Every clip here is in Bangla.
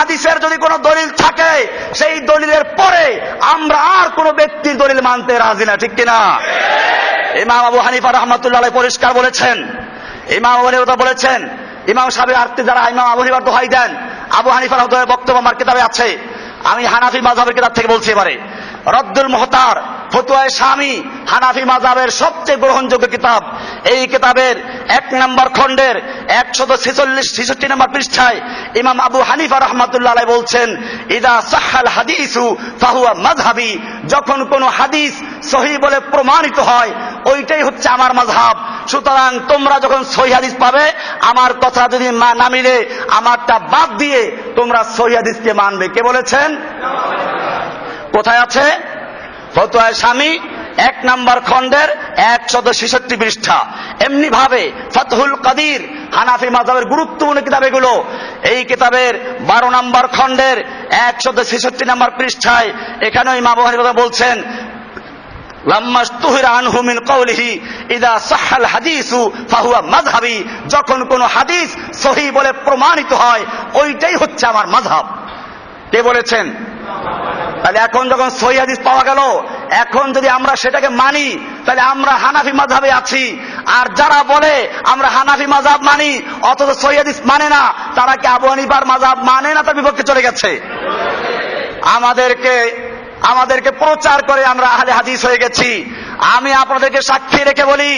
হাদিসের যদি কোনো দলিল থাকে সেই দলিলের পরে আমরা আর কোনো ব্যক্তির দলিল মানতে রাজি না, ঠিক কিনা? ইমাম আবু হানিফা রাহমাতুল্লাহ আলাইহি পরিষ্কার বলেছেন, ইমাম আবু হানিফা বলেছেন, ইমাম সাহেবের আরতে যারা ইমাম আবু হানিফার দোহাই দেন, আবু হানিফা রাহমাতুল্লাহ বক্তব্য আমার কিতাবে আছে, আমি হানাফি মাযহাবের কিতাব থেকে বলছি। এবারে রদ্দুল মুহতার ফতোয়ায়ে শামী হানাফি মাযহাবের সবচেয়ে গ্রহণযোগ্য কিতাব। এই কিতাবের 1 নম্বর খণ্ডের 146-66 নম্বর পৃষ্ঠায় ইমাম আবু হানিফা রাহমাতুল্লাহ আলাইহি বলছেন, ইদা সাহহাল হাদিসু ফাহুয়া মাযহাবি, যখন কোন হাদিস সহিহ বলে প্রমাণিত হয় ওইটাই হচ্ছে আমার মাযহাব। সুতরাং তোমরা যখন সহিহ হাদিস পাবে, আমার কথা যদি না মিলে আমারটা বাদ দিয়ে তোমরা সহিহ হাদিসকে মানবে। কে বলেছেন? কোথায় আছে? ফতোয়ায়ে শামী 1 নম্বর খণ্ডের 166 পৃষ্ঠা। এমনি ভাবে ফাতহুল কাদির হানাফি মাযহাবের গুরুত্বপূর্ণ কিতাব এগুলো। এই কিতাবের 12 নম্বর খণ্ডের 166 নম্বর পৃষ্ঠায় এখানে ইমাম আবু হানিফা বলছেন, লাম্মাস্তুহিরা আনহু মিন কওলিহি ইদা সাহহাল হাদিসু ফাহুয়া মাযহাবি, যখন কোন হাদিস সহিহ বলে প্রমাণিত হয় ওইটাই হচ্ছে আমার মাযহাব। কে বলেছেন? তাহলে এখন যখন সহিহ হাদিস পাওয়া গেল, এখন যদি আমরা সেটাকে মানি তাহলে আমরা হানাফি মাযহাবে আছি। আর যারা বলে আমরা হানাফি মাযহাব মানি অথচ সহিহ হাদিস মানে না, তারা কি আবু হানিফার মাযহাব মানে না তার বিপক্ষে চলে গেছে? আমাদেরকে প্রচার করে আমরা আহলে হাদিস হয়ে গেছি। আমি আপনাদেরকে সাক্ষী রেখে বলি,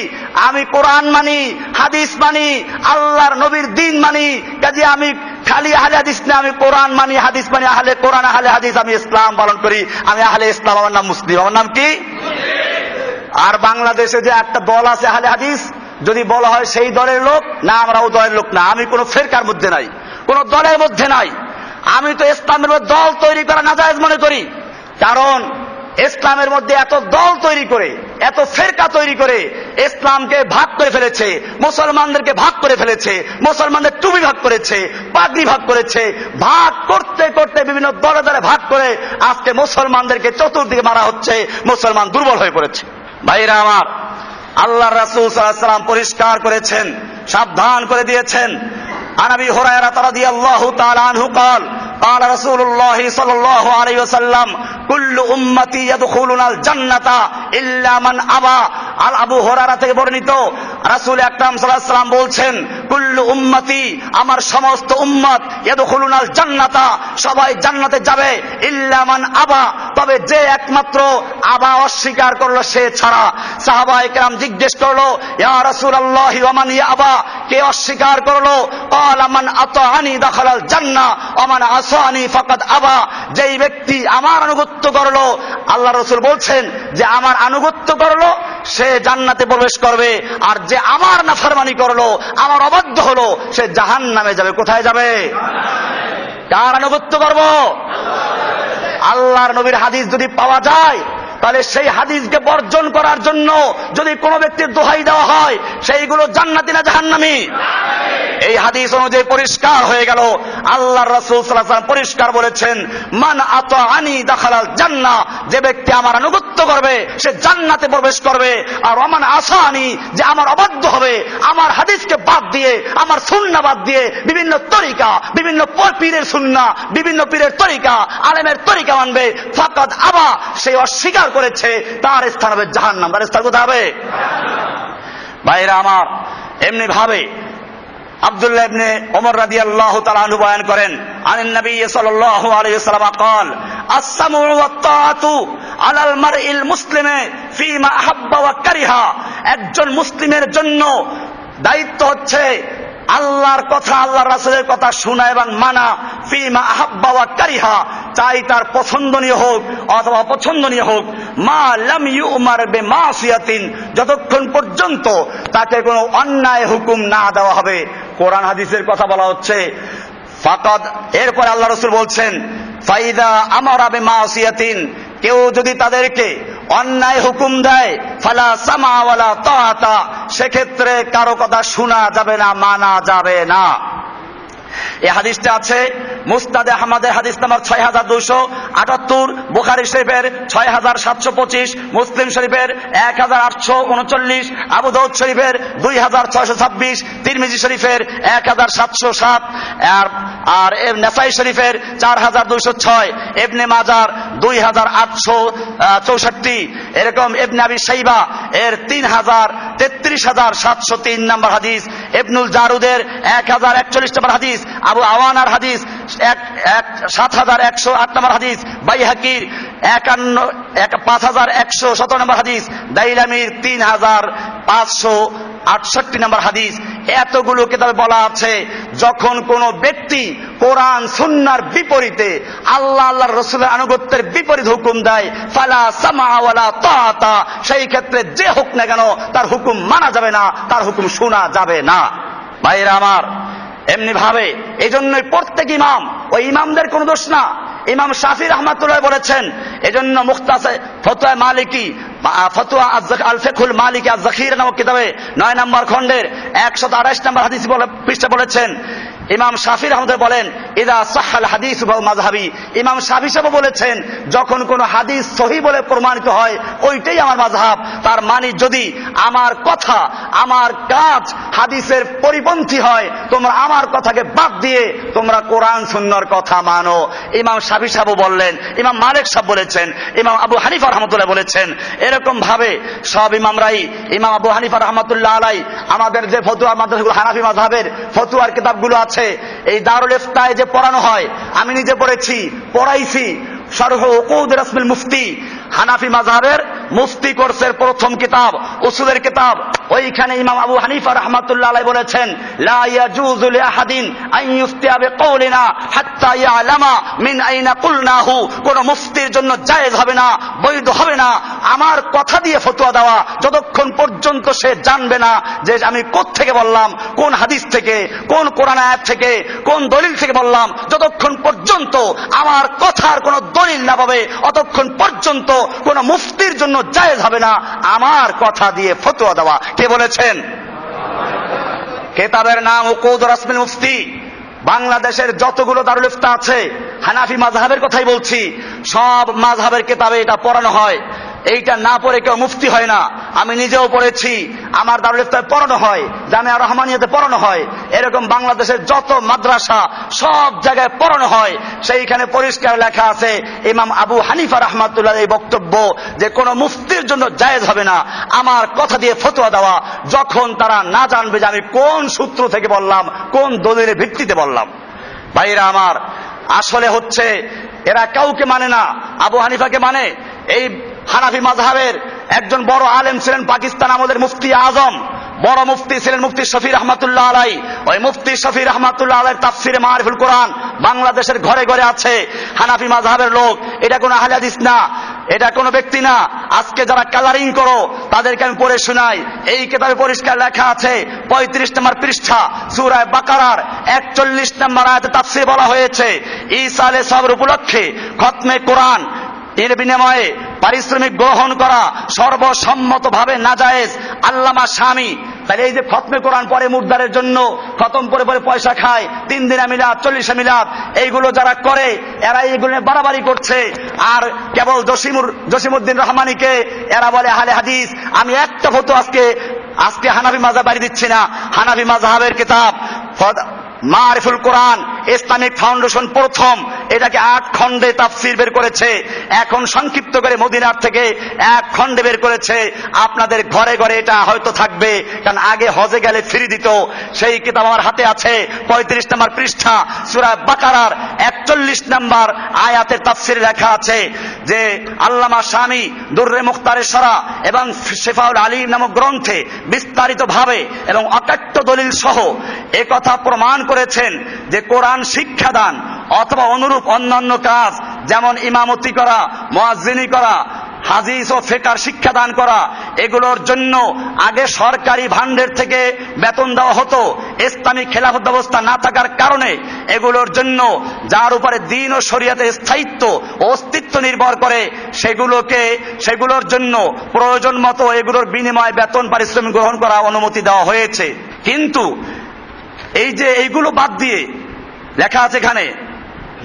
আমি কোরআন মানি, হাদিস মানি, আল্লাহর নবীর দ্বীন মানি। কাজে আমি খালি আহলে হাদিস না, আমি কোরআন মানি, হাদিস মানি, আহলে কোরআন, আহলে হাদিস, আমি ইসলাম পালন করি, আমি আহলে ইসলাম। আমার নাম মুসলিম। আমার নাম কি? আর বাংলাদেশে যে একটা দল আছে আহলে হাদিস, যদি বলা হয় সেই দলের লোক না, আমরা ও দলের লোক না। আমি কোন ফেরকার মধ্যে নাই, কোন দলের মধ্যে নাই। আমি তো ইসলামের মধ্যে দল তৈরি করা নাজায়েজ মনে করি। কারণ ইসলামের মধ্যে এত দল তৈরি করে, এত ফেরকা তৈরি করে ইসলামকে ভাগ করে ফেলেছে, মুসলমানদেরকে ভাগ করে ফেলেছে, মুসলমানদের টুপি ভাগ করেছে, পাগড়ি ভাগ করেছে। ভাগ করতে করতে বিভিন্ন দলে দলে ভাগ করে আজকে মুসলমানদেরকে চতুর্দিকে মারা হচ্ছে, মুসলমান দুর্বল হয়ে পড়েছে। ভাইরা আমার, আল্লাহর রাসূল সাল্লাল্লাহু আলাইহি ওয়াসাল্লাম পরিষ্কার করেছেন, সাবধান করে দিয়েছেন। আন আবি হুরায়রা রাদিয়াল্লাহু তাআলা আনহু قال قال رسول الله صلى الله عليه وسلم كل امتي يدخلون الجنه الا من ابى। আল আবু হুরায়রা থেকে বর্ণিত, রাসূল আকরাম সাল্লাল্লাহু আলাইহি ওয়াসাল্লাম বলছেন, কুল্লু উম্মতি, আমার সমস্ত উম্মত, ইয়াদখুলুনাল জান্নাতা, সবাই জান্নাতে যাবে, ইল্লা মান আবা, তবে যে একমাত্র আবা, অস্বীকার করলো সে ছাড়া। সাহাবায়ে কেরাম জিজ্ঞেস করলো, ইয়া রাসূলুল্লাহ ওয়া মান ইয়াবা, কে অস্বীকার করলো? ক্বালা মান আতাআনি দাখালাল জান্নাহ ওয়া মান আসানি ফাকাদ আবা, যেই ব্যক্তি আমার আনুগত্য করলো, আল্লাহ রাসূল বলছেন যে আমার আনুগত্য করলো সে জান্নাতে প্রবেশ করবে, আর যে আমার নাফরমানি করলো, আমার অবাধ্য হলো, সে জাহান্নামে যাবে। কোথায় যাবে? কার আনুগত্য করব? আল্লাহর নবীর হাদিস যদি পাওয়া যায় তাহলে সেই হাদিসকে বর্জন করার জন্য যদি কোনো ব্যক্তির দোহাই দেওয়া হয়, সেইগুলো জান্নাতি না জাহান্নামী? এই হাদিস অনুযায়ী পরিষ্কার হয়ে গেল, আল্লাহর রাসূল সাল্লাল্লাহু আলাইহি ওয়াসাল্লাম পরিষ্কার বলেছেন, মান আতাআনি দাখালাল জান্নাহ, যে ব্যক্তি আমার আনুগত্য করবে সে জান্নাতে প্রবেশ করবে। আর ওমান আসানি, যে আমার অবাধ্য হবে, আমার হাদিসকে বাদ দিয়ে, আমার সুন্নাহ বাদ দিয়ে বিভিন্ন তরিকা, বিভিন্ন পীরের সুন্নাহ, বিভিন্ন পীরের তরিকা, আলেমের তরিকা মানবে, ফাকাদ আবা, সে অস্বীকার করেছে, তার স্থান হবে জাহান্নাম। তার স্থান কোথায় হবে? ভাইরা আমার, এমনি ভাবে আব্দুল্লাহ ইবনে ওমর রাদিয়াল্লাহু তাআলা আনহু বয়ান করেন, আনিন নবী সাল্লাল্লাহু আলাইহি ওয়াসাল্লাম قال السمع والطاعة على المرء المسلم فيما أحب وكره। একজন মুসলিমের জন্য দায়িত্ব হচ্ছে আল্লাহর কথা, আল্লাহর রাসূলের কথা শোনা এবং মানা, ফিমা আহাব্বা ওয়া কারিহা, চাই তার পছন্দনীয় হোক অথবা অপছন্দনীয় হোক, মা লাম ইউমার বিমাসিয়াতিন, যতক্ষণ পর্যন্ত তাকে কোনো অন্যায় হুকুম না দেওয়া হবে। কোরআন হাদিসের কথা বলা হচ্ছে। ফাকাদ, এরপর আল্লাহ রাসূল বলছেন, ফাইদা আমারা বিমাসিয়াতিন, কেউ যদি তাদেরকে অন্যায় হুকুম দেয়, ফালা সামা ওয়ালা তাআতা, সেক্ষেত্রে কারো কথা শোনা যাবে না, মানা যাবে না। এই হাদিসটা আছে মুসনাদে আহমদের হাদিস নাম্বার 6278, বুখারী শরীফের 6725, মুসলিম শরীফের 1839, আবু দাউদ শরীফের 2626, তিরমিজি শরীফের 1707, আর নাসাই শরীফের 4206, ইবনে মাজার 2864, এরকম ইবনে আবি শাইবা এর 33703 নম্বর হাদিস, ইবনুল জারুদের 1041 নম্বর হাদিস, আবু আওয়ানার হাদিস 7108 নম্বর হাদিস, বাইহাকির 5117 নম্বর হাদিস, দাইলামির 3568 নম্বর হাদিস। এতগুলো কিতাবে বলা আছে যখন কোন ব্যক্তি কোরআন সুন্নাহর বিপরীতে আল্লাহর রাসূলের আনুগত্যের বিপরীত হুকুম দেয়, ফালা সামা ওয়ালা তাআতা, সেই ক্ষেত্রে যে হোক না কেন তার হুকুম মানা যাবে না, তার হুকুম শোনা যাবে না। ভাইরা আমার, এমনি ভাবে এই জন্যই প্রত্যেক ইমাম, ওই ইমামদের কোনো দোষ না। ইমাম শাফি রাহমাতুল্লাহ বলেছেন, এজন্য মুখতাসার ফতোয়া মালিকি, ফতোয়া আল ফিকহুল মালিকি আয-যাখির নামক কিতাবে 9 নম্বর খণ্ডের 128 নম্বর হাদিস পৃষ্ঠা বলেছেন, ইমাম শাফি রাহমাতুল্লাহ বলেন, ইদা সাহহাল হাদিস ওয়া মাযহাবি, ইমাম শাফি সাহেব বলেছেন যখন কোন হাদিস সহিহ বলে প্রমাণিত হয় ওইটাই আমার মাযহাব। তার মানে যদি আমার কথা, আমার কাজ হাদিসের পরিপন্থী হয়, তোমরা আমার কথাকে বাদ দিয়ে তোমরা কোরআন সুন্নাহর কথা মানো। ইমাম শাফি সাহেব বললেন, ইমাম মালিক সাহেব বলেছেন, ইমাম আবু হানিফা রাহমাতুল্লাহ বলেছেন। এরকম ভাবে সব ইমামরাই, ইমাম আবু হানিফা রাহমাতুল্লাহ আলাই, আমাদের যে ফতোয়া মাদ্রাসাগুলো হানাফি মাযহাবের ফতোয়ার কিতাবগুলো আছে, এই দারুল ইফতায় যে পড়ানো হয়, আমি নিজে পড়েছি, পড়াইছি, শারহ উকুদ রাসমিল মুফতি, হানাফি মাযহাবের মুফতি কোর্সের প্রথম কিতাব, উসুলের কিতাব। ওইখানে ইমাম আবু হানিফা রাহমাতুল্লাহ আলাইহি বলেছেন, লা ইয়াজুযু লি আহাদিন আন ইফতিয়া বিকাউলিনা হাত্তা ইয়ালামা মিন আইনা কুলনাহু, কোন মুফতির জন্য জায়েজ হবে না, বৈধ হবে না আমার কথা দিয়ে ফতোয়া দেওয়া যতক্ষণ পর্যন্ত সে জানবে না যে আমি কোত্থেকে বললাম, কোন হাদিস থেকে, কোন কোরআন আয়াত থেকে, কোন দলিল থেকে বললাম। যতক্ষণ পর্যন্ত আমার কথার কোন দলিল না পাবে, অতক্ষণ পর্যন্ত কোন মুফতির জন্য জায়েজ হবে না আমার কথা দিয়ে ফতোয়া দেওয়া। কে বলেছেন? কিতাবের নাম উকুদ রাসমিল মুফতি। বাংলাদেশের যতগুলো দারুল ইফতা আছে, হানাফি মাযহাবের কথাই বলছি, সব মাযহাবের কিতাবে এটা পড়ানো হয়। এইটা না পড়ে কেউ মুফতি হয় না। আমি নিজেও পড়েছি, আমার দারুল ইফতায় পড়ানো হয়, জামিয়া রহমানিয়াতে পড়ানো হয়, এরকম বাংলাদেশের যত মাদ্রাসা সব জায়গায় পড়ানো হয়। সেইখানে পরিষ্কার লেখা আছে ইমাম আবু হানিফা রাহমাতুল্লাহ এই বক্তব্য যে কোন মুফতির জন্য জায়েজ হবে না আমার কথা দিয়ে ফতোয়া দেওয়া যখন তারা না জানবে যে আমি কোন সূত্র থেকে বললাম, কোন দলিলের ভিত্তিতে বললাম। ভাইরা আমার, আসলে হচ্ছে এরা কাউকে মানে না, আবু হানিফাকে মানে। এই হানাফি মাযহাবের একজন বড় আলেম ছিলেন পাকিস্তান আমলের মুফতি আজম, বড় মুফতি ছিলেন মুফতি শফি রহমাতুল্লাহ আলাই। ওই মুফতি শফি রহমাতুল্লাহ আলাইহির তাফসিরে মারিফুল কোরআন বাংলাদেশের ঘরে ঘরে আছে। হানাফি মাযহাবের লোক, এটা কোনো আহলে হাদিস না, এটা কোনো ব্যক্তি না। আজকে যারা কালারিং করো তাদেরকে আমি পড়ে শোনাই। এই কিতাবে পরিষ্কার লেখা আছে 35 নম্বর পৃষ্ঠা, সূরা বাকারার 41 নম্বর আয়াতে তাফসীর বলা হয়েছে, ঈসা আলাইহিস সালামের উপলক্ষে খতমে কোরআন এর বিনিময়ে পারিশ্রমিক গ্রহণ করা সর্বসম্মতভাবে নাজায়েজ। আল্লামা শামী, তাহলে এই যে খতমে কোরআন পরে মুর্দারের জন্য খতম পরে পরে পয়সা খায়, 3 দিনা মিলাদ, 40 মিলাদ, এইগুলো যারা করে এরা এইগুলো বাড়াবাড়ি করছে। আর কেবল জসিমউদ্দিন রহমানীকে এরা বলে আহলে হাদিস। আমি একটা ফতোয়া আজকে হানাফি মাযহাব বাড়ি দিচ্ছি না। হানাফি মাযহাবের কিতাব মারিফুল কোরআন ইসলামিক ফাউন্ডেশন প্রথম এটাকে 8 খণ্ডে তাফসীর বের করেছে। এখন সংক্ষিপ্ত করে মদিনার থেকে 1 খণ্ডে বের করেছে। আপনাদের ঘরে ঘরে এটা হয়তো থাকবে, কারণ আগে হজে গেলে ফ্রি দিত। সেই কিতাব আমার হাতে আছে, 35 নম্বর পৃষ্ঠা, সূরা বাকারার 41 নম্বর আয়াতের তাফসীরে লেখা আছে যে আল্লামা শামী দুররে মুখতারে সরা এবং শিফাউল আলী নামক গ্রন্থে বিস্তারিত ভাবে এবং অকাট্য দলিল সহ একথা প্রমাণ করেছেন যে কোরআন শিক্ষাদান অথবা অনুরূপ অন্যান্য কাজ যেমন ইমামতি করা, মুয়াজ্জিনি করা, হাদিস ও ফিকহ শিক্ষাদান করা, এগুলোর জন্য আগে সরকারি ভান্ডার থেকে বেতন দেওয়া হতো। ইসলামী খেলাফত ব্যবস্থা না থাকার কারণে এগুলোর জন্য যার উপরে দ্বীন ও শরীয়তের স্থায়িত্ব ও অস্তিত্ব নির্ভর করে সেগুলোর জন্য প্রয়োজন মতো এগুলোর বিনিময়ে বেতন পারিশ্রমিক গ্রহণ করা অনুমতি দেওয়া হয়েছে। কিন্তু এই যে এইগুলো বাদ দিয়ে লেখা আছে এখানে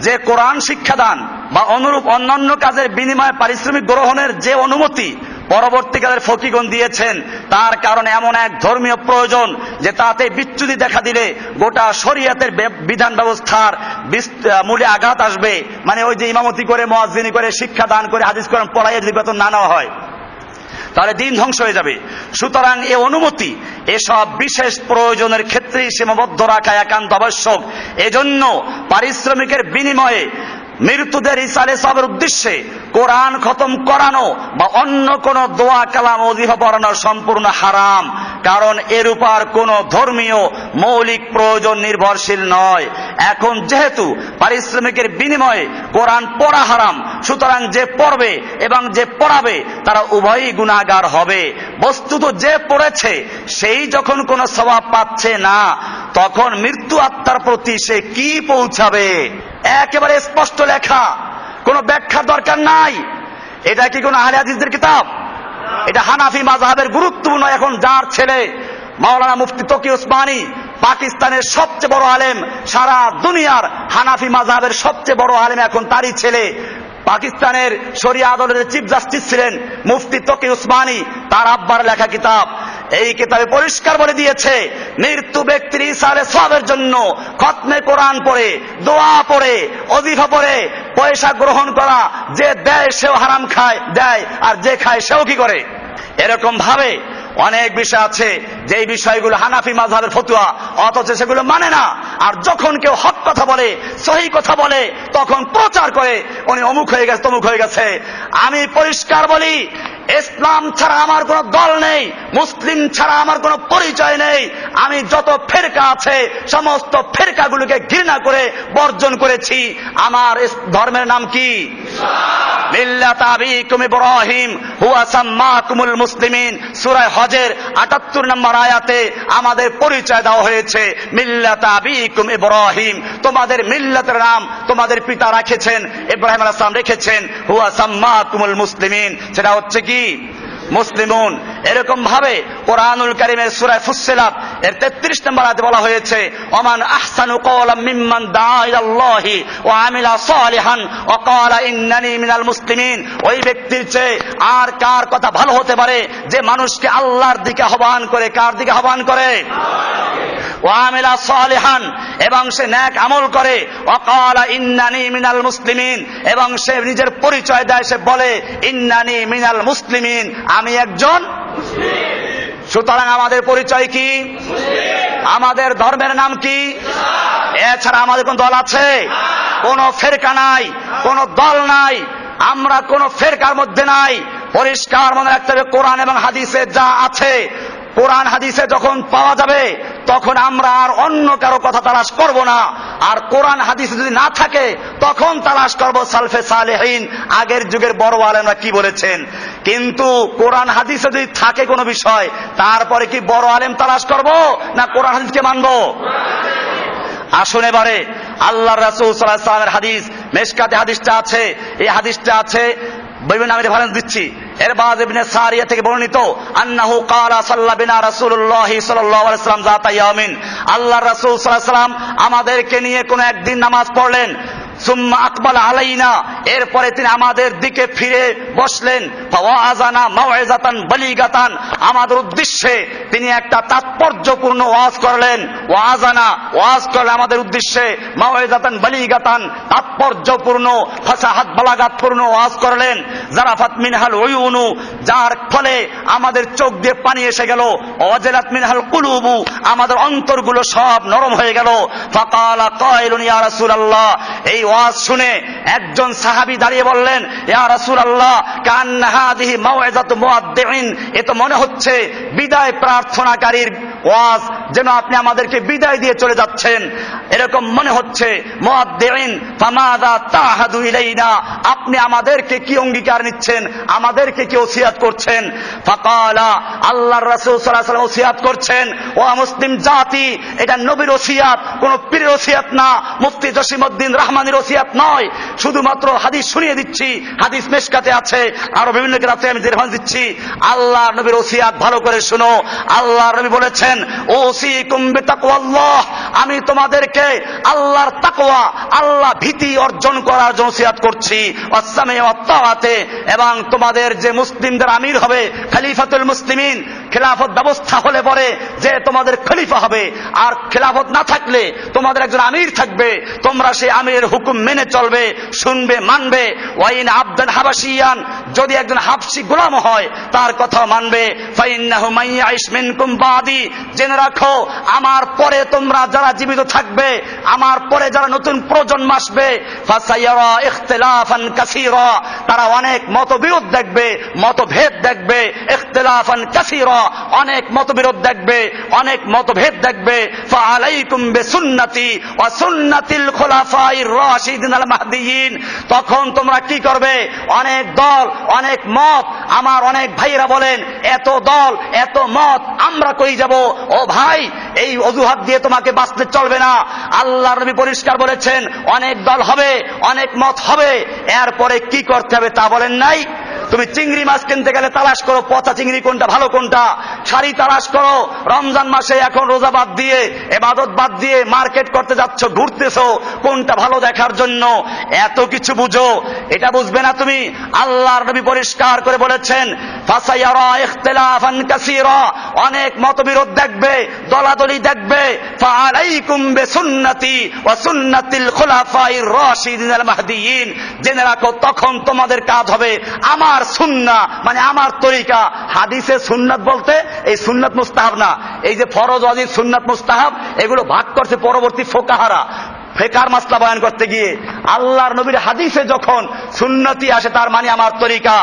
যে কোরআন শিক্ষাদান বা অনুরূপ অন্যান্য কাজের বিনিময়ে পারিশ্রমিক গ্রহণের যে অনুমতি পরবর্তীকালের ফকিগণ দিয়েছেন, তার কারণে এমন এক ধর্মীয় প্রয়োজন যে তাতে বিচ্যুতি দেখা দিলে গোটা শরীয়তের বিধান ব্যবস্থার মূলে আঘাত আসবে। মানে ওই যে ইমামতি করে মুয়াজ্জিনি করে শিক্ষা দান করে হাদিস কোরআন পড়াইয়ে যদি বেতন না নেওয়া হয় তাহলে দিন ধ্বংস হয়ে যাবে। সুতরাং এ অনুমতি এসব বিশেষ প্রয়োজনের ক্ষেত্রেই সীমাবদ্ধ রাখা একান্ত আবশ্যক। এজন্য পারিশ্রমিকের বিনিময়ে মৃত্যুদের ইসালে সবের উদ্দেশ্যে কোরআন খতম করানো বা অন্য কোন দোয়া কালাম ওজিফা পড়ানো সম্পূর্ণ হারাম, কারণ এর উপর কোন ধর্মীয় মৌলিক প্রয়োজন নির্ভরশীল নয়। এখন যেহেতু পারিশ্রমিকের বিনিময়ে কোরআন পড়া হারাম, সুতরাং যে পড়বে এবং যে পড়াবে তারা উভয়ই গুনাহগার হবে। বস্তুত যে পড়েছে সেই যখন কোনো সওয়াব পাচ্ছে না, তখন মৃত্যু আত্মার প্রতি সে কি পৌঁছাবে? একেবারে স্পষ্ট লেখা, কোনো ব্যাখ্যার দরকার নাই। এটা কি কোন আহলে হাদিসদের কিতাব? এটা হানাফি মাযহাবের গুরুত্বপূর্ণ এখন যার ছেলে মাওলানা মুফতি তকি উসমানী, পাকিস্তানের সবচেয়ে বড় আলেম, সারা দুনিয়ার হানাফি মাযহাবের সবচেয়ে বড় আলেম এখন তারই ছেলে। পাকিস্তানের শরিয়া আদালতের চিফ জাস্টিস ছিলেন মুফতি তকি উসমানী, তার আব্বার লেখা কিতাব। এই কিতাবে পরিষ্কার বলে দিয়েছে মৃত্যু ব্যক্তির ইসালে সওয়াবের জন্য খতমে কোরআন পড়ে, দোয়া পড়ে, ওজিফা পড়ে পয়সা গ্রহণ করা, যে দেয় সেও হারাম খায় দেয়, আর যে খায় সেও কি করে। এরকম ভাবে অনেক বিষয় আছে যেই বিষয়গুলো হানাফি মাযহাবের ফতোয়া, অথচ সেগুলো মানে না। আর যখন কেউ হক কথা বলে, সহি কথা বলে, তখন প্রচার করে উনি অমুক হয়ে গেছে তমুক হয়ে গেছে। আমি পরিষ্কার বলি, ইসলাম ছাড়া আমার কোনো দল নেই, মুসলিম ছাড়া আমার কোনো পরিচয় নেই। আমি যত ফেরকা আছে সমস্ত ফেরকাগুলোকে ঘৃণা করে বর্জন করেছি। আমার ধর্মের নাম কি? মিল্লাত আবিকুম ইব্রাহিম হুয়া সাম্মাকুমুল মুসলিমিন। সূরা হজের ৭৮ নম্বর আয়াতে আমাদের পরিচয় দেওয়া হয়েছে মিল্লাত আবিকুম ইব্রাহিম। তোমাদের মিল্লাতের নাম তোমাদের পিতা রেখেছেন, ইব্রাহিম আলাইহিস সালাম রেখেছেন, হুয়া সাম্মাকুমুল মুসলিমিন, সেটা হচ্ছে কি মুসলিমুন। এরকম ভাবে কোরআনুল কারীমের সূরা ফুসসিলাত এর ৩৩ নম্বর আয়াতে বলা হয়েছে ওমান আহসানু কওলাম মিম্মান দাআ ইলাল্লাহি ওয়া আমিলা সালিহান ওয়া ক্বালা ইন্নানি মিনাল মুসলিমিন। ওই ব্যক্তির চেয়ে আর কার কথা ভালো হতে পারে যে মানুষকে আল্লাহর দিকে আহ্বান করে? কার দিকে আহ্বান করে? ওয়া আমিলা সালিহান, এবং সে নেক আমল করে, ওয়া ক্বালা ইন্নানি মিনাল মুসলিমিন, এবং সে নিজের পরিচয় দেয়, সে বলে ইন্নানি মিনাল মুসলিমিন, আমি একজন মুসলিম। সুতরাং আমাদের পরিচয় কি? আমাদের ধর্মের নাম কি? এছাড়া আমাদের কোন দল আছে? কোন ফেরকা নাই, কোন দল নাই, আমরা কোন ফেরকার মধ্যে নাই। পরিষ্কার মনে রাখতে হবে কোরআন এবং হাদিসে যা আছে, কোরআন হাদিসে যখন পাওয়া যাবে তখন আমরা আর অন্য কারো কথা তালাশ করব না। আর কোরআন হাদিসে যদি না থাকে তখন তালাশ করব সালফে সালেহিন, আগের যুগের বড় আলেমরা কি বলেছেন। কিন্তু কোরআন হাদিসে যদি থাকে কোনো বিষয়, তারপরে কি বড় আলেম তালাশ করব না কোরআন হাদিসকে মানব? আসুন এবারে আল্লাহর রাসূল সাল্লাল্লাহু আলাইহি ওয়াসাল্লামের হাদিস, মিশকাতে হাদিসটা আছে, এই হাদিসটা আছে বিভিন্ন নামে রেফারেন্স দিচ্ছি। ইরবাদ ইবনে সারিয়া থেকে বর্ণিত আন্নাহু ক্বালা সাল্লা বিনা রাসূলুল্লাহ সাল্লাল্লাহু আলাইহি ওয়াসাল্লাম যাতা ইয়ামিন। আল্লাহর রাসূল সাল্লাল্লাহু আলাইহি ওয়াসাল্লাম আমাদেরকে নিয়ে কোন একদিন নামাজ পড়লেন। সুম্মা আকবাল আলাইনা, এরপরে তিনি আমাদের দিকে ফিরে বসলেন। ফাওয়াযানা মাউইযাতান বালিগাতান, আমাদের উদ্দেশ্যে তিনি একটা তাৎপর্যপূর্ণ ওয়াজ করলেন। ওয়াযানা, ওয়াজ করলেন আমাদের উদ্দেশ্যে, মাউইযাতান বালিগাতান, তাৎপর্যপূর্ণ ফাসাহাত বালাগাতপূর্ণ ওয়াজ করলেন। জারাফাত মিনহাল উয়ুনু, যার ফলে আমাদের চোখ দিয়ে পানি এসে গেল। ওয়াজালাত মিনহাল কুলুবু, আমাদের অন্তরগুলো সব নরম হয়ে গেল। ফাকালা কাইলুন ইয়া রাসূলুল্লাহ, এই ওয়াজ শুনে একজন সাহাবী দাঁড়িয়ে বললেন ইয়া রাসূলুল্লাহ কান্না হাদিহি মাউইযাতু মুআদ্দিন, এ তো মনে হচ্ছে বিদায় প্রার্থনাকারীর ওয়াজ, যেন আপনি আমাদেরকে বিদায় দিয়ে চলে যাচ্ছেন এরকম মনে হচ্ছে। মুআদ্দিন ফামাযা তাহাদু ইলাইনা, আপনি আমাদেরকে কি অঙ্গীকার নিচ্ছেন, আমাদেরকে কি ওসিয়াত করছেন? ফাকালা, আল্লাহর রাসূল সাল্লাল্লাহু আলাইহি ওয়াসাল্লাম ওসিয়াত করছেন, ও মুসলিম জাতি, এটা নবীর ওসিয়াত, কোন পীরের ওসিয়াত না, মুফতি জসিমউদ্দিন রহমানীর ওসিয়াত নয়। শুধুমাত্র হাদিস শুনিয়ে দিচ্ছি, হাদিস মিশকাতে আছে, আরো বিভিন্ন কিতাবে আমি রেফারেন্স দিচ্ছি। আল্লাহর নবীর ওসিয়াত ভালো করে শুনো। আল্লাহর নবী বলেছেন বলেছেন, ওসিকুম বিতাকওয়াল্লাহ, আমি তোমাদেরকে আল্লাহর তাকওয়া, আল্লাহ ভীতি অর্জন করার জন্য ওসিয়াত করছি, ওয়াসসামি ওয়াত তাআতে, এবং তোমাদের যে মুসলিমদের আমির হবে, খলিফাতুল মুসলিমিন, খেলাফত ব্যবস্থা হলে পরে যে তোমাদের খলিফা হবে, আর খেলাফত না থাকলে তোমাদের একজন আমির থাকবে, তোমরা সেই আমিরের হুকুম মেনে চলবে, শুনবে, মানবে। ওয়াইন আবদান হাবাশিয়ান, যদি একজন হাবশি গোলাম হয় তার কথা মানবে। ফাইন্নাহু মাইয়াইশ মিনকুম বাদি, জেনে রাখো আমার পরে তোমরা যারা জীবিত থাকবে, আমার পরে যারা নতুন প্রজন্ম আসবে, ফাসায়ারা ইখতিলাফান কাসীরা, তারা অনেক মতবিরোধ দেখবে, মতভেদ দেখবে, ইখতিলাফান কাসীরা, অনেক মতবিরোধ দেখবে, অনেক মতভেদ দেখবে। ফাআলাইকুম বিসুন্নতি ওয়া সুন্নাতিল খুলাফায়ে রাশিদিন আল মাহদিয়িন, তখন তোমরা কি করবে? অনেক দল, অনেক মত, আমার অনেক ভাইরা বলেন এত দল, এত মত, আমরা কই যাব? ও ভাই, এই অজুহাত দিয়ে তোমাকে বাঁচতে চলবে না। আল্লাহর নবী পরিষ্কার বলেছেন, অনেক দল হবে, অনেক মত হবে, এরপরে কি করতে হবে তা বলেন নাই? তুমি চিংড়ি মাছ কিনতে গেলে তালাশ করো পচা চিংড়ি কোনটা, ভালো কোনটা, শাড়ি তালাশ করো। রমজান মাসে এখন রোজা বাদ দিয়ে, ইবাদত বাদ দিয়ে মার্কেট করতে যাচ্ছ, ঘুরতেছো, কোনটা ভালো দেখার জন্য। এত কিছু বুঝো, এটা বুঝবে না তুমি। আল্লাহর নবী পরিষ্কার করে বলেছেন, ফাসায়ারা ইখতিলাফান কাসীরা, অনেক মতবিরোধ দেখবে, দলাদলি দেখবে। ফাআলাইকুম বিসুন্নতি ওয়া সুন্নাতিল খুলাফায়ে রাশিদিন আল মাহদিয়িন, জেনে রাখো তখন তোমাদের কাজ হবে আমার সুন্নাহ, মানে আমার তরিকা। হাদিসে সুন্নাত বলতে এই সুন্নাত মুস্তাহাব না, এই যে ফরজ, ওয়াজিব, সুন্নাত, মুস্তাহাব, এগুলো ভাগ করছে পরবর্তী ফোকাহারা ফেকার মাসলা বয়ান করতে গিয়ে। আল্লাহর নবীর হাদিসে যখন সুন্নতি আসে তার মানে আমার তরিকা।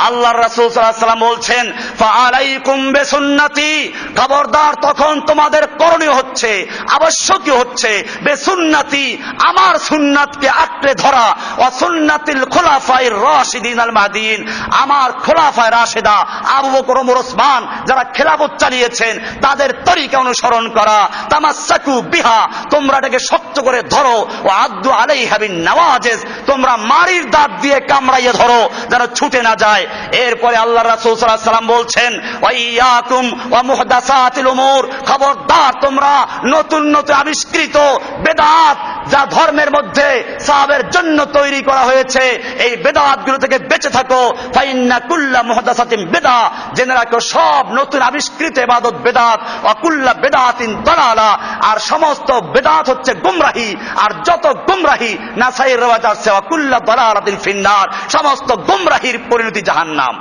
আল্লাহর রাসূল সাল্লাল্লাহু আলাইহি ওয়াসাল্লাম বলছেন, ফাআলাইকুম বিসুন্নতি, খবরদার তখন তোমাদের করণীয় হচ্ছে, আবশ্যকীয় হচ্ছে, বিসুন্নতি, আমার সুন্নাতকে আঁকড়ে ধরা, ওয়া সুন্নাতিল খুলাফায়ে রাশিদিন আল মাহদিয়িন, আমার খুলাফায়ে রাশিদা আবু বকর, ওমর, ওসমান যারা খেলাফত চালিয়েছেন তাদের তরিকা অনুসরণ করা। তামাসসাকু বিহা, তোমরা এটাকে শক্ত করে ধরো। ও আদ্দু আলাইহা বিন নওয়াজিজ, তোমরা মারির দাঁত দিয়ে কামড়াইয়ে ধরো যেন ছুটে না যায়। এরপরে আল্লাহর রাসূল সাল্লাল্লাহু আলাইহি ওয়াসাল্লাম বলছেন, ওয়া ইয়াকুম ওয়া মুহদাসাতিল উমুর, খবরদার তোমরা নতুন নতুন আবিষ্কৃত বেদাত যা ধর্মের মধ্যে সাহাবের জন্য তৈরি করা হয়েছে, এই বেদাতগুলো থেকে বেঁচে থাকো। ফাইন্না কুল্লা মুহদাসাতিন বিদআ, জেনে রাখো সব নতুন আবিষ্কৃত ইবাদত বেদাত। ওয়া কুল্লা বিদআতিন দালালা, আর সমস্ত বেদাত হচ্ছে গুমরাহি, আর যত গুমরাহি নাসাইর রওয়ায়াত আছে, ওয়া কুল্লা দালালাতিন ফিন্নার, সমস্ত গুমরাহির পরিণতি জাহান্নাম।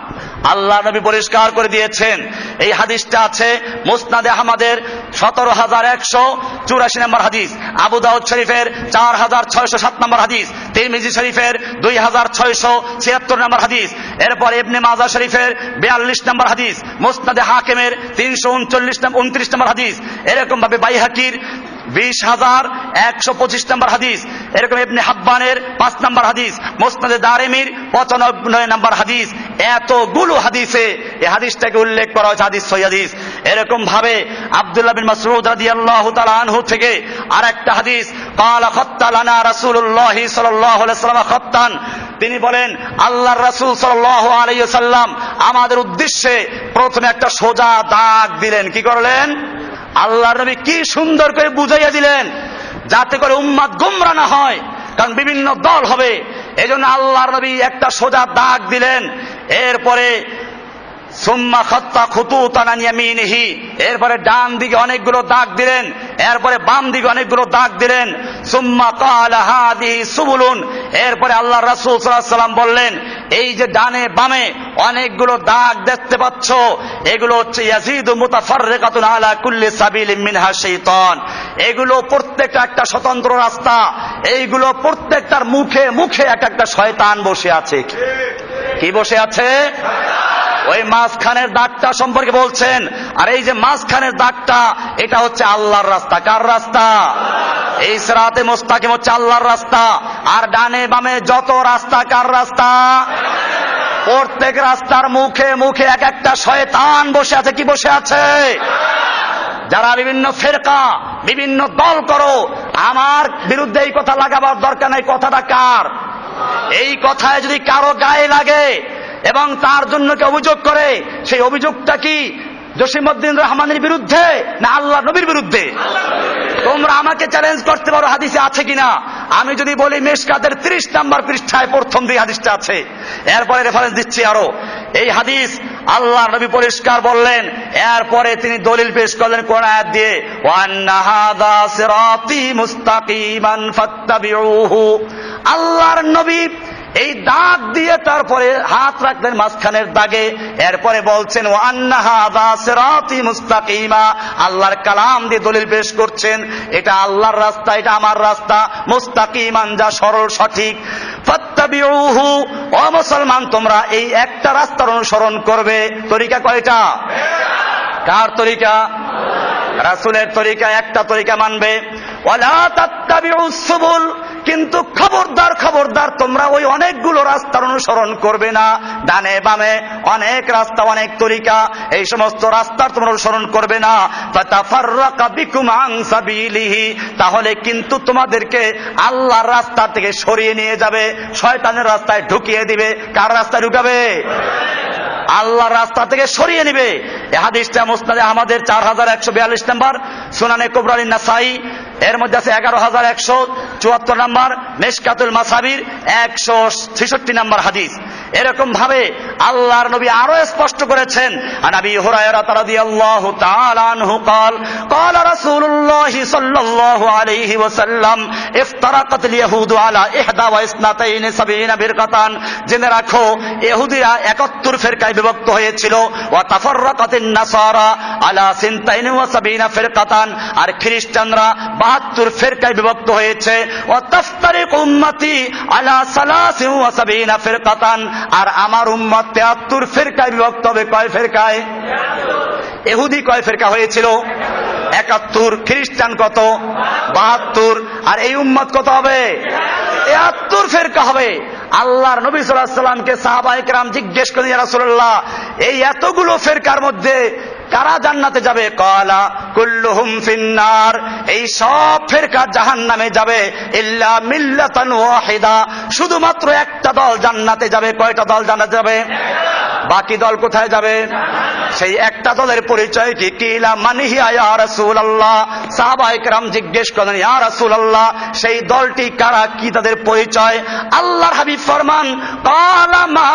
আল্লাহ নবী পরিষ্কার করে দিয়েছেন। এই হাদিসটা আছে মুসনাদে আহমদের 17184 নম্বর হাদিস, আবু দাউদ শরীফের 4607 নম্বর হাদিস, তিরমিজি শরীফের 2676 নম্বর হাদিস, এরপর ইবনে মাজাহ শরীফের 42 নম্বর হাদিস, মুসনাদে হাকিমের 339 নম্বর হাদিস, এরকম ভাবে বাইহাকির 20125 নম্বর হাদিস, এরকম ইবনে হাব্বানের 5 নম্বর হাদিস, মুসনাদে দারিমির 95 নম্বর হাদিস। এতগুলো হাদিসে এই হাদিসটাকে উল্লেখ করা হয়েছে হাদিস সহিহ হাদিস। এরকম ভাবে আব্দুল্লাহ বিন মাসউদ রাদিয়াল্লাহু তাআলা আনহু থেকে আরেকটা হাদিস, ক্বালা খাত্তালানা রাসূলুল্লাহ সাল্লাল্লাহু আলাইহি ওয়াসাল্লাম খাত্তান, তিনি বলেন আল্লাহর রাসূল সাল্লাল্লাহু আলাইহি ওয়াসাল্লাম আমাদের উদ্দেশ্যে প্রথমে একটা সোজা দাগ দিলেন। কি করলেন? আল্লাহর নবী কি সুন্দর করে বুঝাইয়া দিলেন যাতে করে উম্মাত গোমরা না হয়, কারণ বিভিন্ন দল হবে। এজন্য আল্লাহর নবী একটা সোজা দাগ দিলেন। এরপরে সুম্মা খাত্তা খুতুতান আন ইয়ামিনিহি, এরপরে ডান দিকে অনেকগুলো দাগ দিলেন, এরপরে বাম দিকে অনেকগুলো দাগ দিলেন। সুম্মা ক্বালা হাদিহি সুবুলুন, এরপরে আল্লাহর রাসূল সাল্লাল্লাহু আলাইহি ওয়াসাল্লাম বললেন, এই যে ডানে বামে অনেকগুলো দাগ দেখতে পাচ্ছ, এগুলো হচ্ছে ইয়াজিদু মুতাফাররিকাতুন আলা কুল্লি সাবিলিন মিনহা শাইতান, এগুলো প্রত্যেকটা একটা স্বতন্ত্র রাস্তা, এইগুলো প্রত্যেকটার মুখে মুখে এক একটা শয়তান বসে আছে। কি বসে আছে? ওই মাঝখানের দাগটা সম্পর্কে বলছেন। আর এই যে মাঝখানের দাগটা, এটা হচ্ছে আল্লাহর রাস্তা। কার রাস্তা? এই সিরাতে মুস্তাকিম হচ্ছে আল্লাহর রাস্তা। আর ডানে বামে যত রাস্তা, কার রাস্তা? প্রত্যেক রাস্তার মুখে মুখে এক একটা শয়তান বসে আছে। কি বসে আছে? যারা বিভিন্ন ফেরকা, বিভিন্ন দল করো, আমার বিরুদ্ধে এই কথা লাগাবার দরকার নাই। কথাটা কার? এই কথায় যদি কারো গায়ে লাগে এবং তার জন্য কে অভিযোগ করে, সেই অভিযোগটা কি জসিমউদ্দিন রহমানের বিরুদ্ধে না আল্লাহ নবীর বিরুদ্ধে? তোমরা আমাকে চ্যালেঞ্জ করতে পারো হাদিসে আছে কিনা। আমি যদি বলি মিশকাতের 30 নম্বর পৃষ্ঠায় প্রথম 2 হাদিসটা আছে, এরপরে রেফারেন্স দিচ্ছি আরো। এই হাদিস আল্লাহ নবী পরিষ্কার বললেন, এরপরে তিনি দলিল পেশ করলেন কোরআন আয়াত দিয়ে, ওয়ান্না হাযা সিরাতি মুস্তাকিমান ফাত্তাবিউহু। আল্লাহর নবী এই দাগ দিয়ে তারপরে হাত রাখলেন মাঝখানের দাগে, এরপরে বলছেন ওয়ান্না হাযা সিরাতি মুস্তাকিমা। আল্লাহর কালাম দিয়ে দলিল পেশ করছেন, এটা আল্লাহর রাস্তা, এটা আমার রাস্তা, মুস্তাকিমান যা সরল সঠিক। ফাত্তাবিউহু, ও মুসলমান তোমরা এই একটা রাস্তার অনুসরণ করবে। তরিকা কয়টা? কার তরিকা? রাসূলের তরিকা। একটা তরিকা মানবে। ওয়ালা তাত্তাবিউস সুবুল, কিন্তু খবরদার খবরদার তোমরা ওই অনেকগুলো রাস্তার অনুসরণ করবে না। ডানে বামে অনেক রাস্তা, অনেক তরিকা, এই সমস্ত রাস্তার তোমরা অনুসরণ করবে না। ফাতাফাররাকা বিকুম আন সাবিলিহি, তাহলে কিন্তু তোমাদেরকে আল্লাহর রাস্তা থেকে সরিয়ে নিয়ে যাবে, শয়তানের রাস্তায় ঢুকিয়ে দিবে। কার রাস্তায় ঢুকাবে? আল্লাহর রাস্তা থেকে সরিয়ে নিবে। এই হাদিসটা মুসনাদে আহমদের 4142 নম্বর, সুনানে কুবরা নাসাই এর মধ্যে আছে 11174 নম্বর, মিশকাতুল মাসাবির 166 নম্বর হাদিস। এরকম ভাবে আল্লাহর নবী আরো স্পষ্ট করেছেন, আনাবি হুরায়রা রাদিয়াল্লাহু তাআলা আনহু قال قال رسول الله صلى الله عليه وسلم افترقت اليهود على 71 ফিরকাতান। জেনে রাখো ইহুদিরা 71 ফিরকায় বিভক্ত হয়েছিল। ওয়া তাফাররাকাতিন নাসারা আলা 72 ফিরকাতান, আর খ্রিস্টানরা 72 ফিরকায় বিভক্ত হয়েছে। ওয়া তাফতারিকু উম্মতি আলা 73 ফিরকাতান, আর আমার উম্মত 73 ফিরকায় বিভক্ত হবে। কয় ফিরকায়? ইহুদি কয় ফিরকা হয়েছিল? 71। খ্রিস্টান কত? 72। আর এই উম্মত কত হবে? 73 ফিরকা হবে। আল্লাহর নবী সাল্লাল্লাহু আলাইহি সাল্লামকে সাহাবায়ে কেরাম জিজ্ঞেস করেন, ইয়া রাসূলুল্লাহ, এই এতগুলো ফিরকার মধ্যে কারা জান্নাতে যাবে? ক্বালা কুল্লুহুম ফিন্নার, এই সব ফিরকা জাহান্নামে যাবে। ইল্লা মিল্লাতান ওয়াহিদা, শুধুমাত্র একটা দল জান্নাতে যাবে। কয়টা দল জান্নাতে যাবে? বাকি দল কোথায় যাবে? সেই একটা দলের পরিচয় কি? কিলা মানহিয়া ইয়া রাসূলুল্লাহ, সাহাবায়ে কেরাম জিজ্ঞেস করেন, ইয়া রাসূলুল্লাহ, সেই দলটি কারা, কি তাদের পরিচয়? আল্লাহর হাবিব ফরমান, ক্বালা মা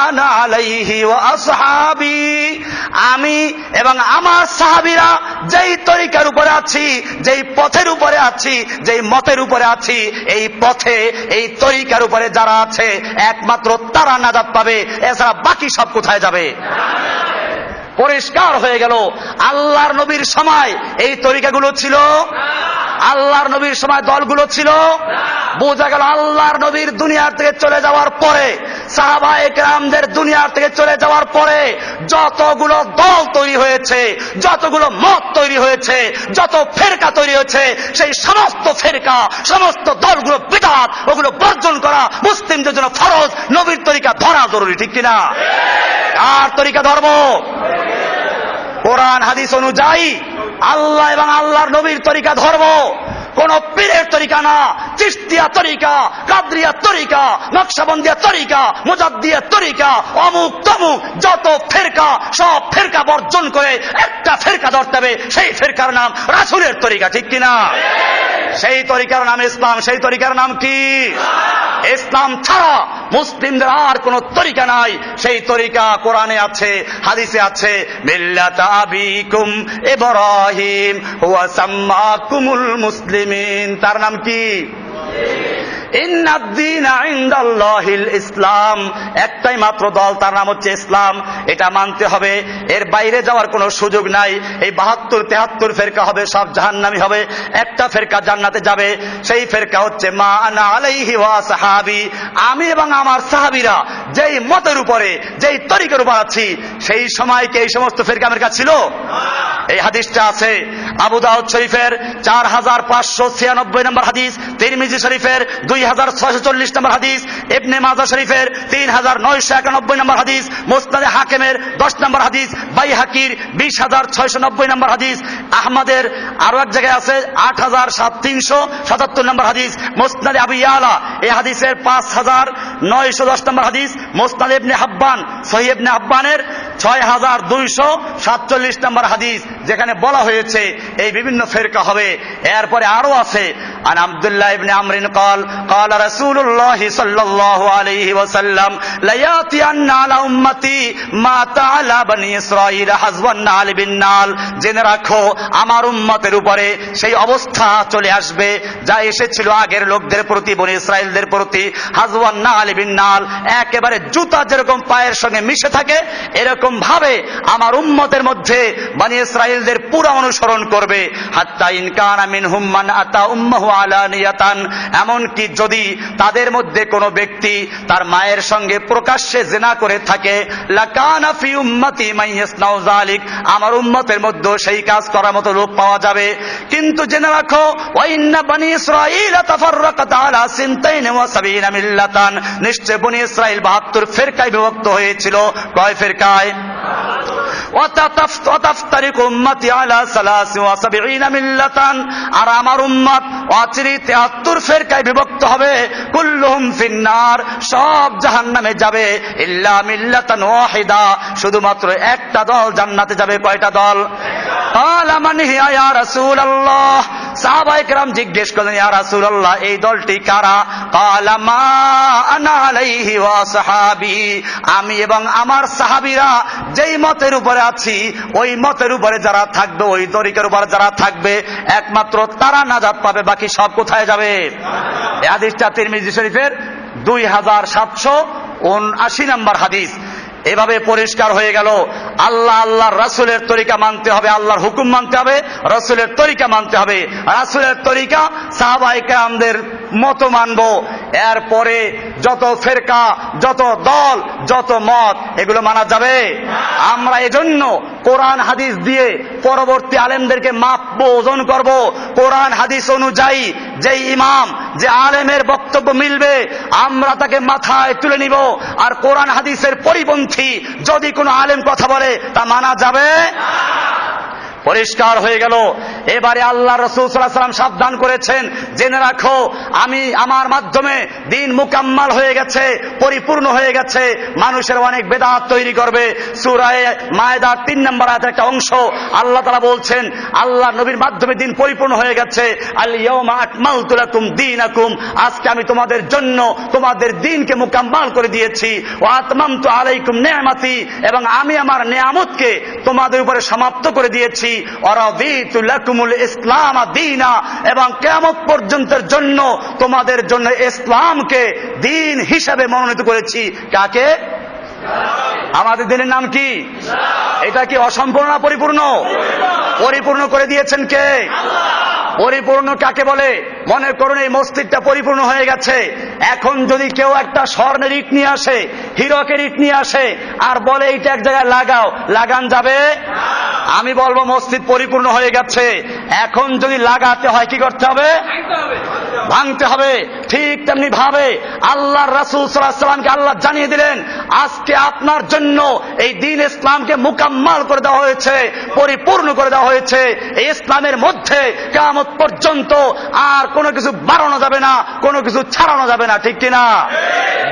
আনা আলাইহি ওয়া আসহাবি, আমি এবং আমার সাহাবীরা যেই তরিকার উপরে আছি, যেই পথের উপরে আছি, যেই মতের উপরে আছি, এই পথে এই তরিকার উপরে যারা আছে একমাত্র তারা নাজাত পাবে, এছাড়া বাকি সব কোথায় যাবে? পরিষ্কার হয়ে গেল। আল্লাহর নবীর সময় এই তরিকাগুলো ছিল? আল্লাহর নবীর সময় দলগুলো ছিল? বোঝা গেল আল্লাহর নবীর দুনিয়ার থেকে চলে যাওয়ার পরে, সাহাবায়ে কেরামদের দুনিয়ার থেকে চলে যাওয়ার পরে যতগুলো দল তৈরি হয়েছে, যতগুলো মত তৈরি হয়েছে, যত ফেরকা তৈরি হয়েছে, সেই সমস্ত ফেরকা, সমস্ত দলগুলো বিদআত, ওগুলো বর্জন করা মুসলিমদের জন্য ফরজ। নবীর তরিকা ধরা জরুরি, ঠিক কিনা? আর তরিকা ধর্ম কোরআন হাদিস অনুযায়ী আল্লাহ এবং আল্লাহর নবীর তরিকা ধর্ম, কোন পীরের তরিকা না। চিশতিয়া তরিকা, কাদরিয়া তরিকা, নকশবন্দিয়া তরিকা, মুজাদ্দিয়া তরিকা, অমুক তমুক যত ফেরকা, সব ফেরকা বর্জন করে একটা ফেরকা ধরতে হবে, সেই ফেরকার নাম রাসূলের তরিকা, ঠিক কিনা? সেই তরিকার নাম ইসলাম। সেই তরিকার নাম কি? ইসলাম ছাড়া মুসলিমদের আর কোন তরিকা নাই। সেই তরিকা কোরআনে আছে, হাদিসে আছে। মিল্লাতা আবিকুম ইব্রাহিম ওয়া সাম্মাকুমুল মুসলিমিন, তার নাম কি? ইন্নাদ-দীনা ইনদাল্লাহিল ইসলাম, একটাই মাত্র দল, তার নাম হচ্ছে ইসলাম। এটা মানতে হবে, এর বাইরে যাওয়ার কোনো সুযোগ নাই। এই 72-73 ফেরকা হবে, সব জাহান্নামী হবে। একটা ফেরকা জান্নাতে যাবে, সেই ফেরকা হচ্ছে মা আনা আলাইহি ওয়া সাহাবি, আমি এবং আমার সাহাবীরা যেই মতের উপরে, যেই তরিকার উপর আছি। সেই সময় কি এই সমস্ত ফেরকা মেরকা ছিল? এই হাদিসটা আছে আবু দাউদ শরীফের 4596 নম্বর হাদিস, তিরমিজি শরীফের 2640 নম্বর হাদিস, ইবনে মাজাহ শরীফের 3991 নম্বর হাদিস, মুসনাদে হাকিমের 10 নম্বর হাদিস, বাইহাকির 20690 নম্বর হাদিস, আহমদের আরো এক জায়গায় আছে 8377 নম্বর হাদিস, মুসনাদে আবু ইয়ালা এই হাদিসের 5910 নম্বর হাদিস, মুসনাদে ইবনে হাব্বান, সহিহ ইবনে হাব্বানের 6247 নম্বর হাদিস, যেখানে বলা হয়েছে এই বিভিন্ন ফিরকা হবে। এরপরে আরো আছে, আন আব্দুল্লাহ ইবনে আমরিন قال قال رسول الله صلى الله عليه وسلم لا ياتين على امتي ما تعالى بني اسرائيل حزب النعل بالنعل। জেনে রাখো আমার উম্মতের উপরে সেই অবস্থা চলে আসবে যা এসেছিল আগের লোকদের প্রতি, বনি ইসরাইলদের প্রতি। হাজওয়ান নাল বিন নাল, একেবারে জুতা যেরকম পায়ের সঙ্গে মিশে থাকে এরকম ভাবে আমার উম্মতের মধ্যে বনি ইসরাইলদের পুরো অনুসরণ করবে। হাত্তা ইন কানা মিনহুম মান আতা উম্মাহু আলানিয়াতান, এমনকি যদি তাদের মধ্যে কোনো ব্যক্তি তার মায়ের সঙ্গে প্রকাশ্যে জিনা করে থাকে, লাকানা ফি উম্মতি মান ইয়াসনাউ যালিক, আমার উম্মতের মধ্যে সেই কাজ করার মতো লোক পাওয়া যাবে। কিন্তু জেনে রাখো ওয়া ইন্না বনি ইসরাঈল তাফাররাকাত আলা 72 মিল্লাতান, নিশ্চয় বনি ইসরাইল 72 ফিরকায় বিভক্ত হয়েছিল। কয় ফিরকায়? ওয়াতাফতারিকু উম্মতি আলা 73 মিল্লাতান, আর আমার উম্মত অচিরে 73 ফিরকায় বিভক্ত হবে। কুল্লুহুম ফিন্নার, সব জাহান্নামে যাবে। ইল্লা মিল্লাতান ওয়াহিদা, শুধুমাত্র একটা দল জান্নাতে যাবে। কয়টা দল? ক্বালা মান হিয়া ইয়া রাসূলুল্লাহ, সাহাবায়ে কেরাম জিজ্ঞেস করলেন, ইয়া রাসূলুল্লাহ এই দলটি কারা? ক্বালা মা আনা আলাইহি ওয়া আসহাবি, আমি এবং আমার সাহাবীরা যেই মতের উপরে আছি ওই মতের উপরে যারা থাকবে, ওই তরিকার উপরে যারা থাকবে একমাত্র তারা নাজাত পাবে, বাকি সব কোথায় যাবে? এই হাদিসটা তিরমিজি শরীফের 2779 নম্বর হাদিস। এভাবে পরিষ্কার হয়ে গেল আল্লাহর রাসূলের তরিকা মানতে হবে, আল্লাহর হুকুম মানতে হবে, রাসূলের তরিকা মানতে হবে। রাসূলের তরিকা সাহাবায়ে কেরামদের মত মানবো। এরপরে যত ফিরকা, যত দল, যত মত, এগুলো মানা যাবে? আমরা এজন্য কোরআন হাদিস দিয়ে পরবর্তী আলেমদেরকে মাপবো, ওজন করব। কোরআন হাদিস অনুযায়ী যেই ইমাম, যে আলেমের বক্তব্য মিলবে আমরা তাকে মাথায় তুলে নিব। আর কোরআন হাদিসের পরিপন্থী যদি কোনো আলেম কথা বলে তা মানা যাবে? পরিষ্কার হয়ে গেল। এবারে আল্লাহ রাসূল সাল্লাল্লাহু আলাইহি ওয়াসাল্লাম সাবধান করেছেন, জেনে রাখো আমার মাধ্যমে দিন মুকাম্মাল হয়ে গেছে, পরিপূর্ণ হয়ে গেছে। মানুষের অনেক বেদাত তৈরি করবে। সূরা মায়েদার 3 নম্বর আয়াতের একটা অংশ আল্লাহ তাআলা বলছেন আল্লাহ নবীর মাধ্যমে দিন পরিপূর্ণ হয়ে গেছে। আল ইয়াউমা আকমালতু লাকুম দীনাকুম, আজকে আমি তোমাদের জন্য তোমাদের দিনকে মুকাম্মাল করে দিয়েছি। ওয়া আতমামতু আলাইকুম নি'মাতি, এবং আমি আমার নিয়ামতকে তোমাদের উপরে সমাপ্ত করে দিয়েছি। ওয়ারাদিতু লাকুমুল ইসলাম দীনা, এবং কিয়ামত পর্যন্তের জন্য তোমাদের জন্য ইসলামকে দিন হিসাবে মনোনীত করেছি। কাকে? আমাদের দিনের নাম কি? এটা কি অসম্পূর্ণ না পরিপূর্ণ? পরিপূর্ণ করে দিয়েছেন কে? পরিপূর্ণ কাকে বলে? মনে করুন এই মসজিদটা পরিপূর্ণ হয়ে গেছে, এখন যদি কেউ একটা স্বর্ণের ইট নিয়ে আসে, হীরকের ইট নিয়ে আসে আর বলে এইটা এক জায়গায় লাগাও, লাগান যাবে? আমি বলবো মসজিদ পরিপূর্ণ হয়ে গেছে, এখন যদি লাগাতে হয় কি করতে হবে? ভাঙতে হবে। ঠিক তেমনি ভাবে আল্লাহর রাসূল সাল্লাল্লাহু আলাইহি ওয়াসাল্লামকে আল্লাহ জানিয়ে দিলেন আজকে আপনার জন্য এই দ্বীন ইসলামকে মুকাম্মাল করে দেওয়া হয়েছে, পরিপূর্ণ করে দেওয়া হয়েছে। এই ইসলামের মধ্যে কিয়ামত পর্যন্ত আর কোনো কিছু বাড়ানো যাবে না, কোনো কিছু ছাড়ানো যাবে না। ঠিক কিনা?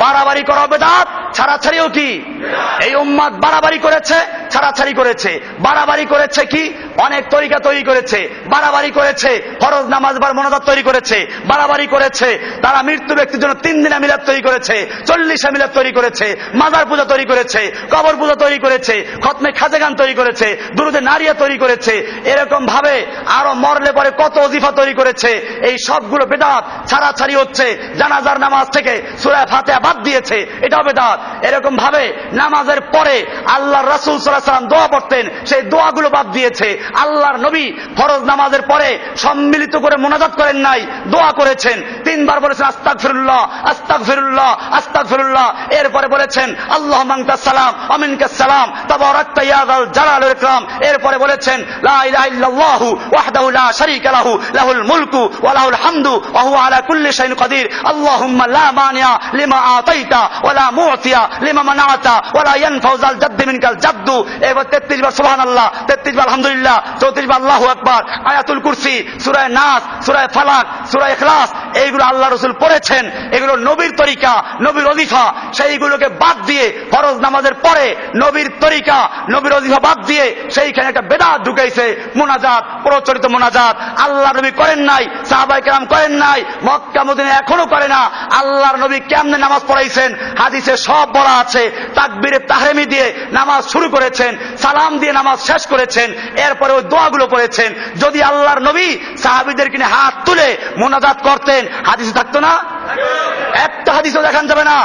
বাড়াবাড়ি করা বেদাত, ছাড়াছাড়িও কি? এই উম্মত বাড়াবাড়ি করেছে, ছাড়াছাড়ি করেছে। বাড়াবাড়ি করেছে কি? অনেক তরিকা তৈরি করেছে, বাড়াবাড়ি করেছে। ফরজ নামাজ বার মোনাজাত তৈরি করেছে, বাড়াবাড়ি করেছে। তারা মৃত্যু ব্যক্তির জন্য 3 দিনা মিলাদ তৈরি করেছে, 40 মিলাদ তৈরি করেছে, মাজার পূজা তৈরি করেছে, কবর পূজা তৈরি করেছে, খতমে খাজেগান তৈরি করেছে, দুরুদে নারিয়া তৈরি করেছে। এরকম ভাবে আরো মরলে পরে কত ওজিফা তৈরি করেছে। এই সবগুলো বেদাত, ছাড়াছাড়ি হচ্ছে। জানাজার নামাজ থেকে সূরা ফাতিহা বাদ দিয়েছে, এটাও বেদাত। এরকম ভাবে নামাজের পরে আল্লাহর রাসূল সাল্লাল্লাহু আলাইহি ওয়াসাল্লাম দোয়া পড়তেন, সেই দোয়াগুলো বাদ দিয়েছে। আল্লাহর নবী ফরজ নামাজের পরে সম্মিলিত করে মুনাজাত করেন নাই, দোয়া করেছেন। 3 বার বলেছেন আস্তাগফিরুল্লাহ আস্তাগফিরুল্লাহ আস্তাগফিরুল্লাহ। এরপরে বলেছেন আল্লাহুম্মা আনতাস সালাম ওয়া মিনকাস সালাম তাবারাকতা ইয়া যাল জালালি ওয়াল ইকরাম। এরপরে বলেছেন লা ইলাহা ইল্লাল্লাহু ওয়াহদাহু লা শারীকা লাহু লাহুল মুলকু ওয়া লাহুল হামদু ওয়া হুয়া আলা কুল্লি শাইইন কাদির। আল্লাহুম্মা লা মানিয়া লিমা আতাইতা ওয়া লা মুতিয়া লিমা মানাতা ওয়া লা ইয়ানফাউ যাল জাদ্দি মিনকাল জাদ্দু। এবার 33 বার সুবহানাল্লাহ, 33 বার আলহামদুলিল্লাহ, 34 বার আল্লাহু আকবার, আয়াতুল কুরসি, সূরা নাস, সূরা ফালাক, সূরা ইখলাস, এইগুলো আল্লাহ রাসূল পড়েছেন। এগুলো নবীর তরিকা, নবীর ওজিফা। সেইগুলোকে বাদ দিয়ে ফরজ নামাজের পরে নবীর তরিকা, নবীর ওজিফা বাদ দিয়ে সেইখানে একটা বেদাত ঢুকাইছে। মুনাজাত, প্রচলিত মুনাজাত আল্লাহ নবী করেন নাই, সাহাবায়ে কেরাম করেন নাই, মক্কা মদিনা এখনো করে না। আল্লাহর নবী কেমনে নামাজ পড়াইছেন হাদিসে সব বলা আছে। তাকবীরে তাহরিমি দিয়ে নামাজ শুরু করেছেন, সালাম দিয়ে নামাজ শেষ করেছেন, এরপরে ওই দোয়াগুলো পড়েছেন। যদি আল্লাহর নবী সাহাবীদের কিনে হাত তুলে মুনাজাত করতেন, হাদিসে থাকতো না? একটা হাদিসও দেখান যাবে না।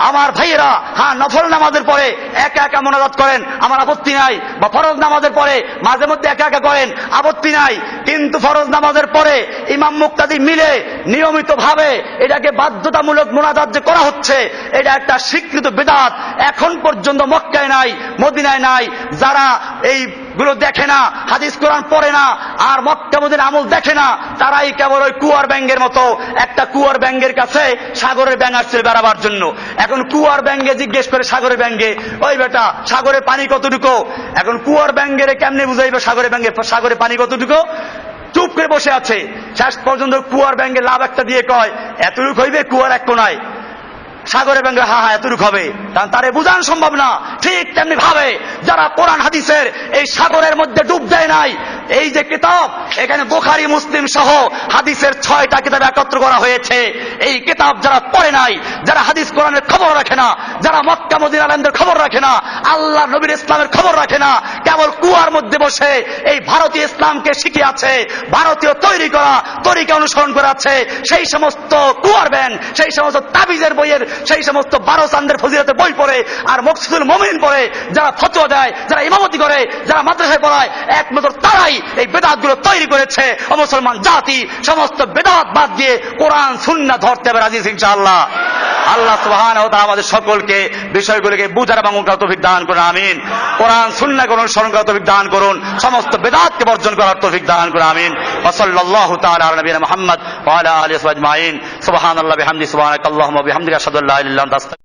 আমার ভাইয়েরা, হ্যাঁ, নফল নামাজের পরে একা একা মোনাজাত করেন, আমার আপত্তি নাই। বা ফরজ নামাজের পরে মাঝে মধ্যে একা একা করেন, আপত্তি নাই। কিন্তু ফরজ নামাজের পরে ইমাম মুক্তাদি মিলে নিয়মিত ভাবে এটাকে বাধ্যতামূলক মোনাজাত যে করা হচ্ছে, এটা একটা স্বীকৃত বিদআত। এখন পর্যন্ত মক্কায় নাই, মদিনায় নাই। যারা এইগুলো দেখে না, হাদিস কোরআন পড়ে না, আর মক্কা মদিনা আমল দেখে না, তারাই কেবল ওই কুয়ার ব্যাঙ্গের মতো। একটা কুয়ার ব্যাঙ্গের কাছে সাগরের ব্যাঙ আসছিল বেড়াবার জন্য। এখন কুয়ার ব্যাঙ্গে জিজ্ঞেস করে সাগরের ব্যাঙ্গে, ওই বেটা সাগরের পানি কতটুকু? এখন কুয়ার ব্যাঙ্গের কেমনে বুঝাইবে সাগরের ব্যাঙ্গে সাগরের পানি কতটুকু? চুপ করে বসে আছে। শেষ পর্যন্ত কুয়ার ব্যাঙ্গে লাভ একটা দিয়ে কয়, এতটুকু হইবে কুয়ার এক কোনায়। সাগরের ব্যাঙ্গে হা হা এতটুকু হবে, কারণ তারে বুঝানো সম্ভব না। ঠিক তেমনি ভাবে যারা কোরআন হাদিসের এই সাগরের মধ্যে ডুব দেয় নাই, এই যে কিতাব, এখানে বুখারী মুসলিম সহ হাদিসের 6টা কিতাব একত্র করা হয়েছে। এই কিতাব যারা পড়ে নাই, যারা হাদিস কোরআনের খবর রাখে না, যারা মক্কা মদিনা আলেমদের খবর রাখে না, আল্লাহ নবীর ইসলামের খবর রাখে না, কেবল কুয়ার মধ্যে বসে এই ভারতীয় ইসলামকে শিখে আছে, ভারতীয় তৈরি করা তরিকা অনুসরণ করে আছে। সেই সমস্ত কুয়ার ব্যাং, সেই সমস্ত তাবিজের বইয়ের, সেই সমস্ত 12 চান্দের ফজিলতের বই পড়ে আর মকসুদুল মুমিন পড়ে যারা ফতোয়া দেয়, যারা ইমামতি করে, যারা মাদ্রাসায় পড়ায়, একমাত্র তারাই এই বেদাতগুলো তৈরি করেছে। ও মুসলমান জাতি, সমস্ত বেদাত বাদ দিয়ে কোরআন সুন্নাহ ধরতে হবে রাজি ইনশাআল্লাহ। আল্লাহ সুবহানাহু ওয়া তাআলা আমাদের সকলকে বিষয়গুলোকে বুঝার এবং অনুসরণ করার তৌফিক দান করুন, আমিন। কোরআন সুন্নাহকে অনুসরণ করার তৌফিক দান করুন, সমস্ত বেদাতকে বর্জন করার তৌফিক দান করুন, আমিন। ওয়া সাল্লাল্লাহু তাআলা আলা নবিয়িনা মুহাম্মদ ওয়া আলা আলিহি ওয়া সাহবিহি আজমাইন। সুবহানাল্লাহি ওয়া বিহামদিহি, সুবহানাকাল্লাহুম্মা ওয়া বিহামদিকা, আশহাদু আল্লা ইলাহা ইল্লা আনতা।